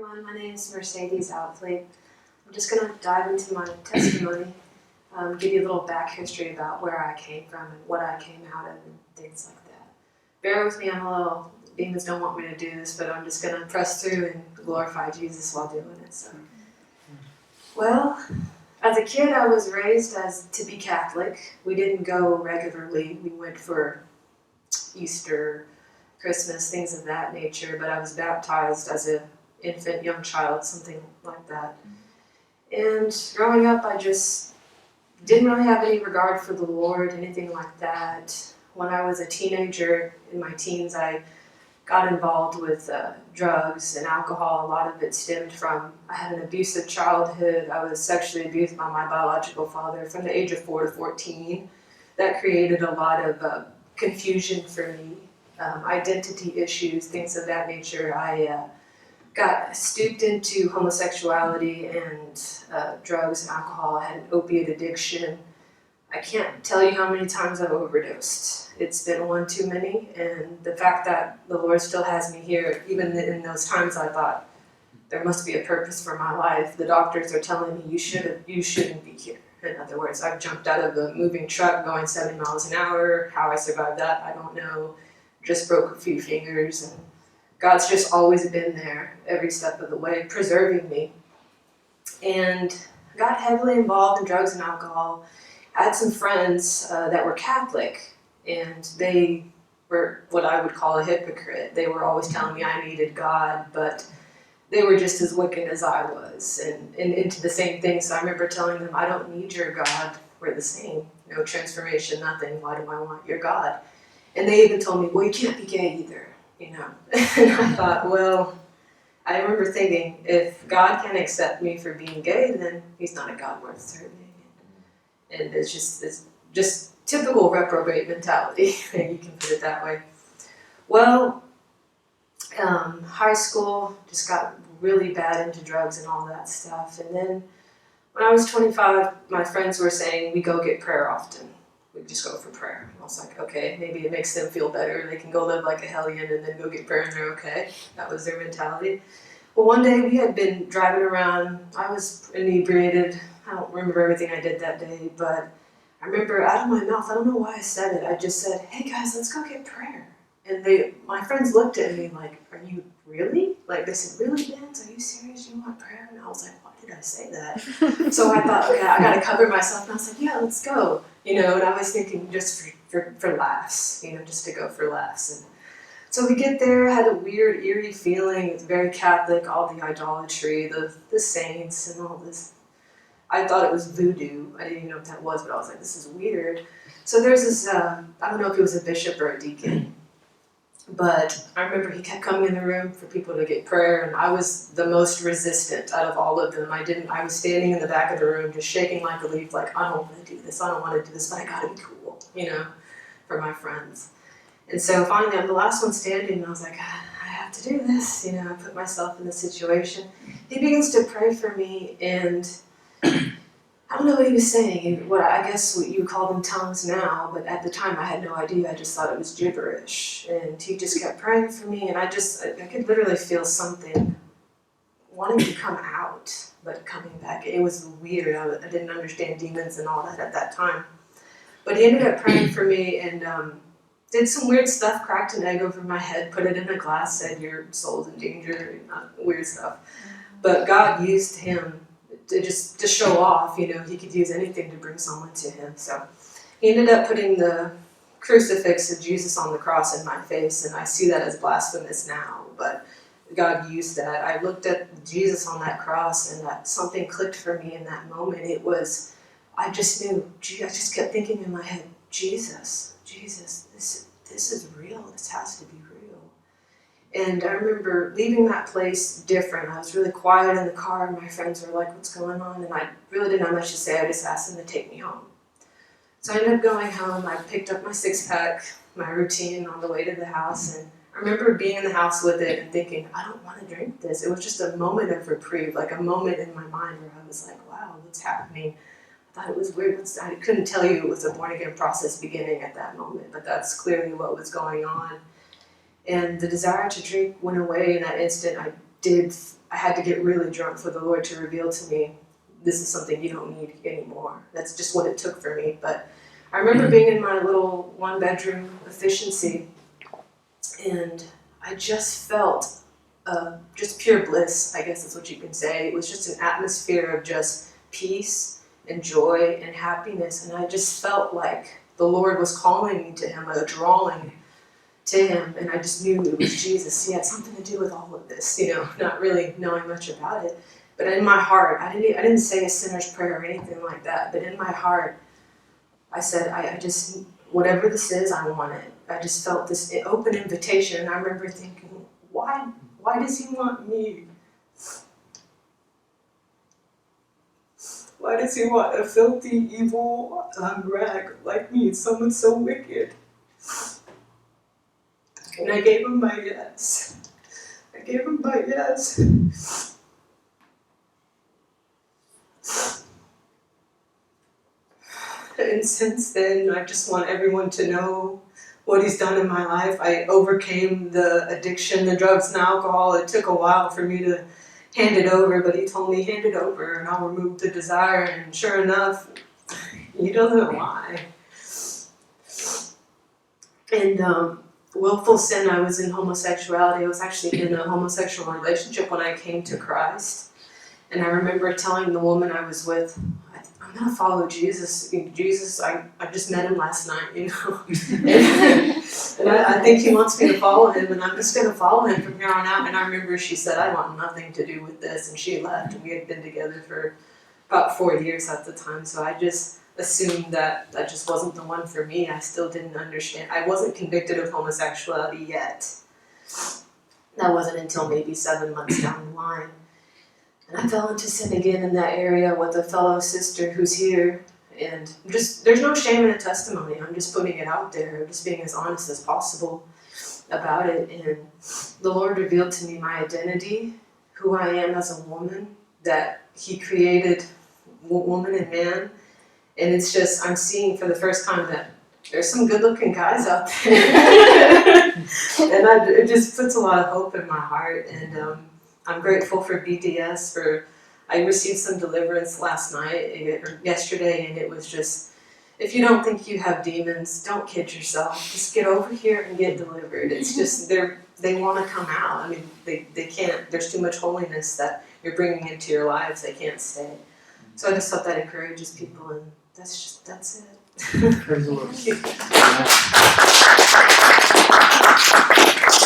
everyone, my name is Mercedes Outley. I'm just going to dive into my testimony, give you a little back history about where I came from and what I came out of and things like that. Bear with me, demons don't want me to do this, but I'm just going to press through and glorify Jesus while doing it. So, well, as a kid I was raised to be Catholic. We didn't go regularly. We went for Easter, Christmas, things of that nature, but I was baptized as an infant, young child, something like that. And growing up, I just didn't really have any regard for the Lord, anything like that. When I was a teenager, in my teens, I got involved with drugs and alcohol. A lot of it stemmed from, I had an abusive childhood. I was sexually abused by my biological father from the age of 4 to 14. That created a lot of confusion for me. Identity issues, things of that nature. I got stooped into homosexuality and drugs and alcohol. I had an opiate addiction. I can't tell you how many times I've overdosed. It's been one too many, and the fact that the Lord still has me here, even in those times I thought there must be a purpose for my life. The doctors are telling me you shouldn't be here. In other words, I've jumped out of a moving truck going 70 miles an hour. How I survived that, I don't know. Just broke a few fingers, and God's just always been there every step of the way, preserving me. And I got heavily involved in drugs and alcohol. I had some friends that were Catholic, and they were what I would call a hypocrite. They were always telling me I needed God, but they were just as wicked as I was, and into the same thing. So I remember telling them, I don't need your God. We're the same. No transformation, nothing. Why do I want your God? And they even told me, well, you can't be gay either, you know. And I thought, well, I remember thinking, if God can't accept me for being gay, then he's not a God worth serving. And it's just typical reprobate mentality, you can put it that way. Well, high school, just got really bad into drugs and all that stuff. And then when I was 25, my friends were saying, we go get prayer often. We just go for prayer. And I was like, okay, maybe it makes them feel better. They can go live like a hellion and then go get prayer and they're okay. That was their mentality. Well, one day we had been driving around. I was inebriated. I don't remember everything I did that day, but I remember out of my mouth, I don't know why I said it, I just said, hey guys, let's go get prayer. And my friends looked at me like, are you really? Like, they said, really, Vince? Are you serious? You want prayer? And I was like, why did I say that? So I thought, okay, I got to cover myself. And I was like, yeah, let's go. You know, and I was thinking just for laughs, you know, just to go for laughs. And so we get there, had a weird, eerie feeling. It's very Catholic, all the idolatry, the saints and all this. I thought it was voodoo. I didn't even know what that was, but I was like, this is weird. So there's this, I don't know if he was a bishop or a deacon, but I remember he kept coming in the room for people to get prayer, and I was the most resistant out of all of them. I was standing in the back of the room just shaking like a leaf, like, I don't want to do this, I don't want to do this, but I gotta be cool, you know, for my friends. And so finally I'm the last one standing, and I was like, I have to do this, you know, I put myself in the situation. He begins to pray for me, and I don't know what he was saying, I guess what you call them tongues now, but at the time I had no idea, I just thought it was gibberish. And he just kept praying for me, and I could literally feel something wanting to come out, but coming back. It was weird, I didn't understand demons and all that at that time. But he ended up praying for me and did some weird stuff, cracked an egg over my head, put it in a glass, said your soul's in danger, weird stuff. But God used him to show off, you know, he could use anything to bring someone to him. So he ended up putting the crucifix of Jesus on the cross in my face, and I see that as blasphemous now, but God used that. I looked at Jesus on that cross, and something clicked for me in that moment. I just knew, I just kept thinking in my head, Jesus, this is real, this has to be real. And I remember leaving that place different. I was really quiet in the car, and my friends were like, what's going on? And I really didn't have much to say. I just asked them to take me home. So I ended up going home. I picked up my six-pack, my routine on the way to the house. And I remember being in the house with it and thinking, I don't want to drink this. It was just a moment of reprieve, like a moment in my mind where I was like, wow, what's happening? I thought it was weird. I couldn't tell you it was a born-again process beginning at that moment, but that's clearly what was going on. And the desire to drink went away in that instant. I had to get really drunk for the Lord to reveal to me, this is something you don't need anymore. That's just what it took for me. But I remember being in my little one-bedroom efficiency, and I just felt just pure bliss, I guess is what you can say. It was just an atmosphere of just peace and joy and happiness, and I just felt like the Lord was calling me to Him, drawing to Him, and I just knew it was Jesus. He had something to do with all of this, not really knowing much about it. But in my heart, I didn't say a sinner's prayer or anything like that, but in my heart, I said, I just, whatever this is, I want it. I just felt this open invitation, and I remember thinking, why does He want me? Why does He want a filthy, evil rag like me, someone so wicked? And I gave Him my yes. I gave Him my yes. And since then, I just want everyone to know what He's done in my life. I overcame the addiction, the drugs and alcohol. It took a while for me to hand it over, but He told me, hand it over and I'll remove the desire. And sure enough, He doesn't lie. And willful sin, I was in homosexuality. I was actually in a homosexual relationship when I came to Christ. And I remember telling the woman I was with, I'm going to follow Jesus. Jesus, I just met Him last night, and I think He wants me to follow Him, and I'm just going to follow Him from here on out. And I remember she said, I want nothing to do with this, and she left, and we had been together for about 4 years at the time, so I just assumed that just wasn't the one for me. I still didn't understand. I wasn't convicted of homosexuality yet. That wasn't until maybe 7 months down the line. And I fell into sin again in that area with a fellow sister who's here. And there's no shame in a testimony. I'm just putting it out there. I'm just being as honest as possible about it. And the Lord revealed to me my identity, who I am as a woman, that He created woman and man. And it's just, I'm seeing for the first time that there's some good-looking guys out there. And it just puts a lot of hope in my heart. And I'm grateful for BDS. I received some deliverance last night or yesterday, and it was just, if you don't think you have demons, don't kid yourself. Just get over here and get delivered. It's just they want to come out. I mean, they can't. There's too much holiness that you're bringing into your lives. They can't stay. So I just thought that encourages people, and that's it. Praise the Lord. Thank you.